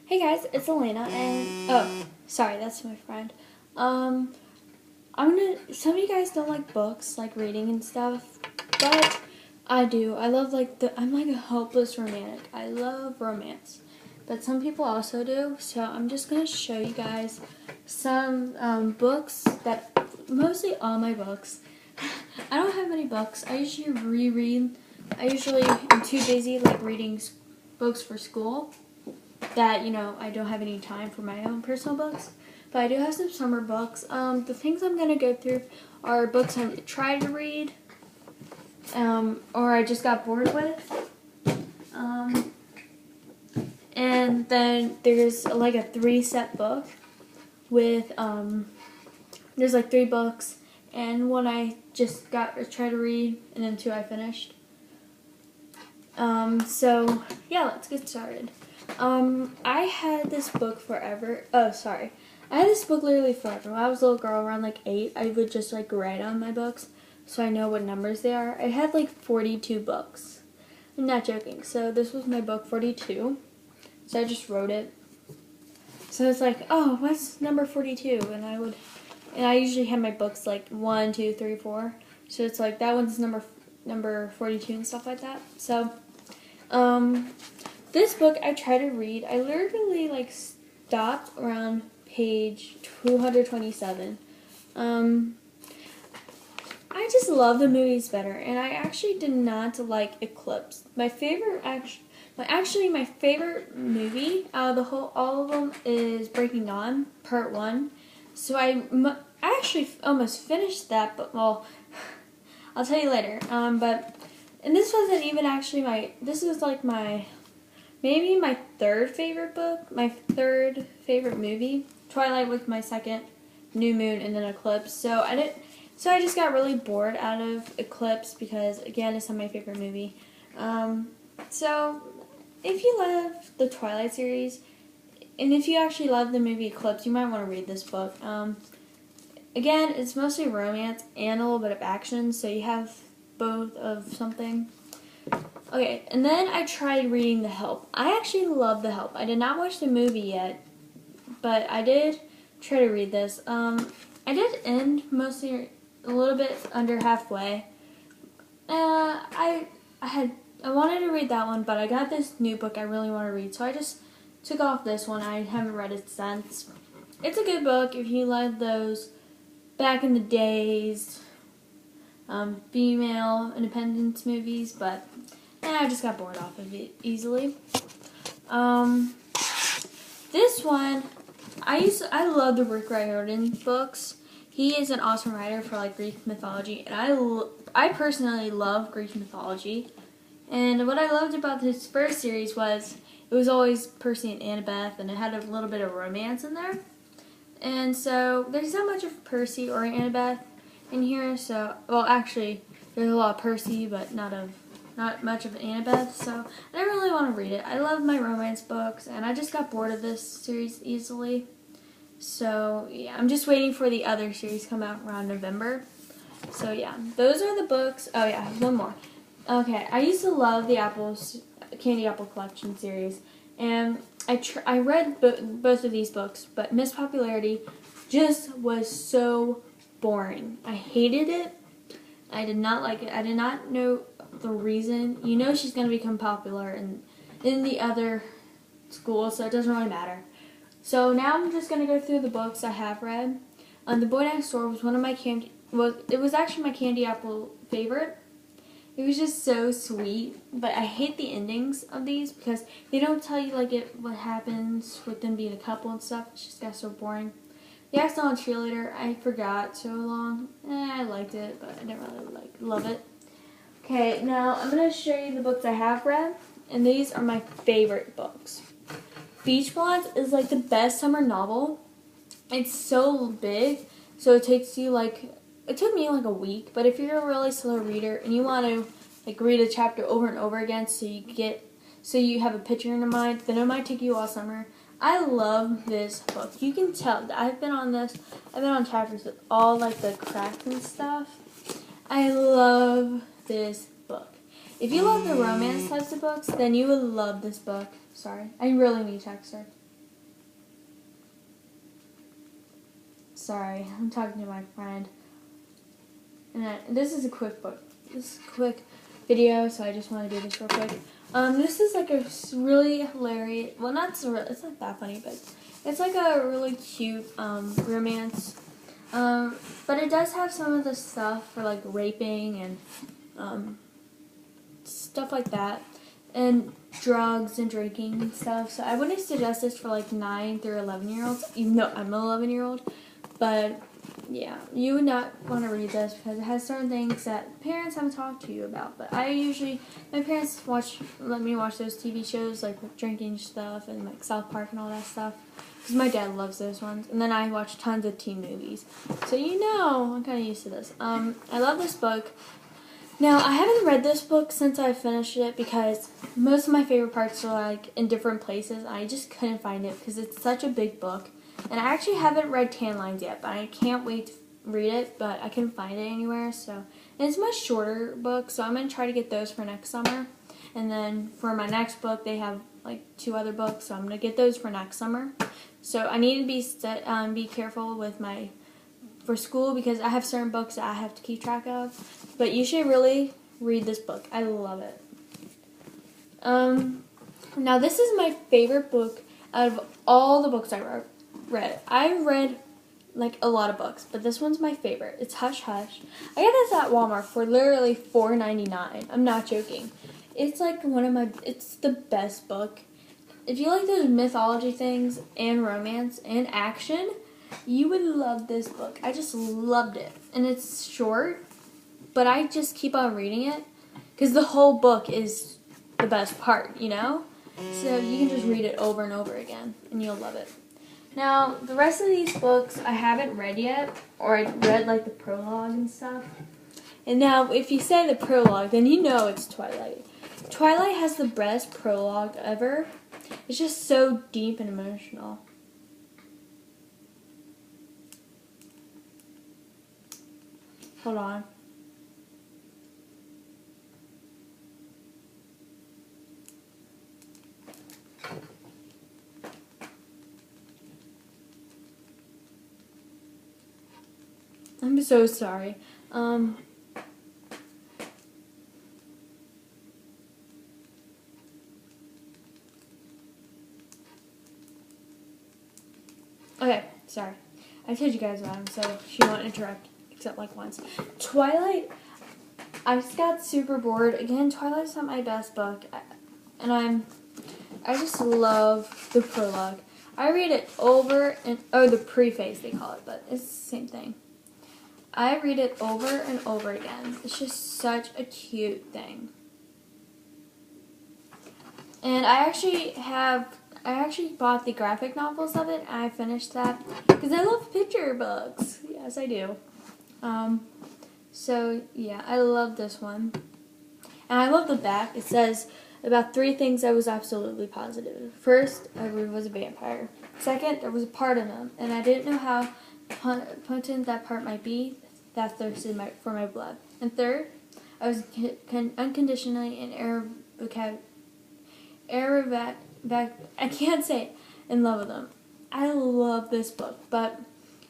Hey guys, it's Elena, and oh, sorry, that's my friend. Some of you guys don't like books, like reading and stuff, but I do. I'm like a hopeless romantic. I love romance, but some people also do. So I'm just gonna show you guys some books that, mostly all my books. I don't have many books. I usually reread. I usually am too busy like reading books for school that, I don't have any time for my own personal books. But I do have some summer books. The things I'm going to go through are books I tried to read, or I just got bored with. And then there's like a 3-set book with, there's like 3 books, and one I just tried to read, and then 2 I finished. So yeah, let's get started. I had this book forever. Oh, sorry. I had this book literally forever. When I was a little girl, around like 8, I would just like write on my books so I know what numbers they are. I had like 42 books. I'm not joking. So this was my book 42. So I just wrote it. So it's like, oh, what's number 42? And I usually have my books like 1, 2, 3, 4. So it's like that one's number 42 and stuff like that. So, this book I tried to read. I literally like stopped around page 227. I just love the movies better, and I actually did not like Eclipse. My favorite movie out of all of them is Breaking Dawn Part 1. So I actually almost finished that, but well, I'll tell you later. And this wasn't even actually this was like maybe my 3rd favorite book, my 3rd favorite movie. Twilight was my 2nd, New Moon, and then Eclipse. So I just got really bored out of Eclipse because, again, it's not my favorite movie. So if you love the Twilight series, and if you actually love the movie Eclipse, you might want to read this book. Again, it's mostly romance and a little bit of action, so you have both of something. Okay, and then I tried reading The Help. I actually love The Help. I did not watch the movie yet, but I did try to read this. I did end mostly a little bit under halfway. I wanted to read that one, but I got this new book I really want to read, so I just took off this one. I haven't read it since. It's a good book if you like those back in the days female independence movies, but I just got bored off of it easily. This one, I love the Rick Riordan books. He is an awesome writer for like Greek mythology, and I personally love Greek mythology. And what I loved about this first series was it was always Percy and Annabeth, and it had a little bit of romance in there. And so there's not much of Percy or Annabeth in here. So, well, actually, there's a lot of Percy, but not much of Annabeth. So I didn't really want to read it. I love my romance books, and I just got bored of this series easily. So yeah, I'm just waiting for the other series to come out around November. So yeah, those are the books. Oh yeah, one more. Okay, I used to love the Candy Apple Collection series, and I read both of these books, but Miss Popularity just was so boring. I hated it. I did not like it. I did not know the reason. You know she's going to become popular in the other schools, so it doesn't really matter. So now I'm just going to go through the books I have read. The Boy Next Door was one of my it was actually my Candy Apple favorite. It was just so sweet, but I hate the endings of these because they don't tell you what happens with them being a couple and stuff. It just got so boring. The Accidental Cheerleader, I forgot so long. I liked it, but I didn't really love it. Okay, now I'm going to show you the books I have read, and these are my favorite books. Beach Blondes is like the best summer novel. It's so big, so it takes you it took me like a week, but if you're a really slow reader and you want to read a chapter over and over again so you have a picture in your mind, then it might take you all summer. I love this book. You can tell that I've been on chapters with all the cracks and stuff. I love this book. If you love the romance types of books, then you would love this book. Sorry, I really need to text her. sorry. I'm talking to my friend. And this is a quick book. This is a quick video, so I just want to do this real quick. This is like a really hilarious, well, it's not that funny, but it's like a really cute romance. But it does have some of the stuff for like raping and stuff like that, and drugs and drinking and stuff. So I wouldn't suggest this for like 9 through 11-year-olds, even though I'm an 11-year-old. But yeah, you would not want to read this because it has certain things that parents haven't talked to you about. But my parents let me watch those TV shows like drinking stuff and like South Park and all that stuff. Because my dad loves those ones. And then I watch tons of teen movies. So I'm kind of used to this. I love this book. Now, I haven't read this book since I finished it because most of my favorite parts are like in different places. I just couldn't find it because it's such a big book. And I actually haven't read Tan Lines yet, but I can't wait to read it, but I couldn't find it anywhere. And it's a much shorter book, so I'm going to try to get those for next summer. And then for my next book, they have like 2 other books, so I'm going to get those for next summer. So I need to be careful with for school because I have certain books that I have to keep track of. But you should really read this book. I love it. Now this is my favorite book out of all the books I read. I read like a lot of books, but this one's my favorite. It's Hush Hush. I got this at Walmart for literally $4.99. I'm not joking. It's like it's the best book. If you like those mythology things and romance and action, you would love this book. I just loved it. And it's short, but I just keep on reading it because the whole book is the best part, So you can just read it over and over again, and you'll love it. Now, the rest of these books I haven't read yet, or I read like the prologue and stuff. And now, if you say the prologue, then you know it's Twilight. Twilight has the best prologue ever. It's just so deep and emotional. Hold on. I'm so sorry. Okay, sorry. I told you guys about him, so she won't interrupt except like once. Twilight, I just got super bored. Again, Twilight's not my best book, and I just love the prologue. I read it over the preface they call it, but it's the same thing. I read it over and over again. It's just such a cute thing. And I actually bought the graphic novels of it, and I finished that because I love picture books. Yes, I do. So yeah, I love this one. And I love the back. It says about 3 things I was absolutely positive. First, Edward was a vampire. Second, there was a part in him, and I didn't know how potent that part might be that thirsted for my blood. And third, I was unconditionally and I can't say it, in love with him. I love this book, but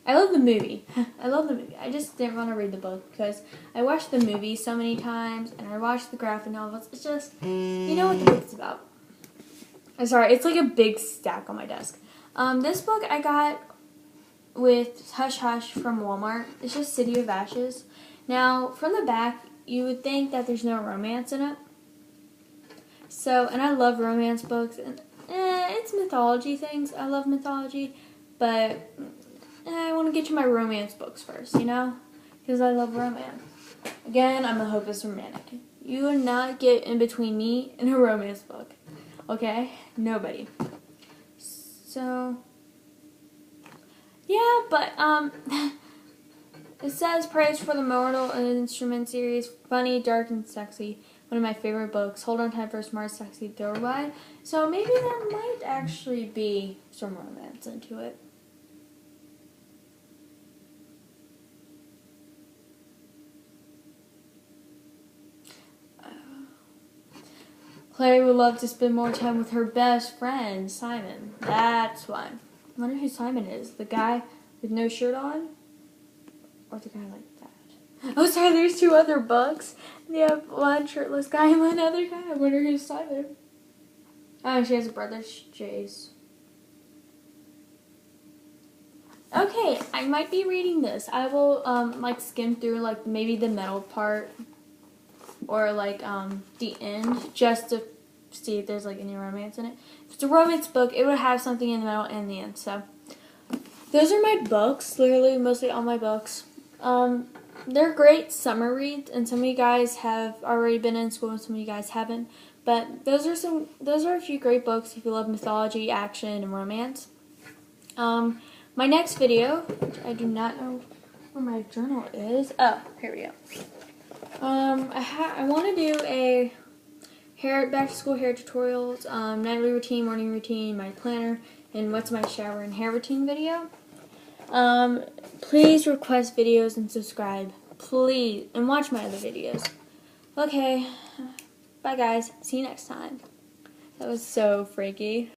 I love the movie. I love the movie. I just didn't want to read the book because I watched the movie so many times and I watched the graphic novels. It's just, you know what the book's about. I'm sorry, it's like a big stack on my desk. This book I got with Hush Hush from Walmart. It's just City of Ashes. Now, from the back, you would think that there's no romance in it. And I love romance books, and it's mythology things. I love mythology, but I want to get to my romance books first, because I love romance. Again, I'm a hopeless romantic. You will not get in between me and a romance book, okay? Nobody. So, yeah, but, it says praise for the Mortal Instrument series, funny, dark, and sexy. One of my favorite books. Hold on tight for a smart, sexy throwaway. So maybe there might actually be some romance into it. Clary would love to spend more time with her best friend, Simon. That's why. I wonder who Simon is. The guy with no shirt on, or the guy like that. Oh, sorry, there's 2 other books. They have one shirtless guy and one other guy. I wonder who's Tyler. Oh, she has a brother, Jace. Okay, I might be reading this. I will like skim through like maybe the middle part or like the end just to see if there's like any romance in it. If it's a romance book, it would have something in the middle and the end. So those are my books, literally mostly all my books. They're great summer reads, and some of you guys have already been in school and some of you guys haven't. But those are a few great books if you love mythology, action, and romance. My next video, which I do not know where my journal is. Oh, here we go. I want to do a back to school hair tutorials, nightly routine, morning routine, my planner, and what's my shower and hair routine video. Please request videos and subscribe, please, and watch my other videos. Okay, bye guys. See you next time. That was so freaky.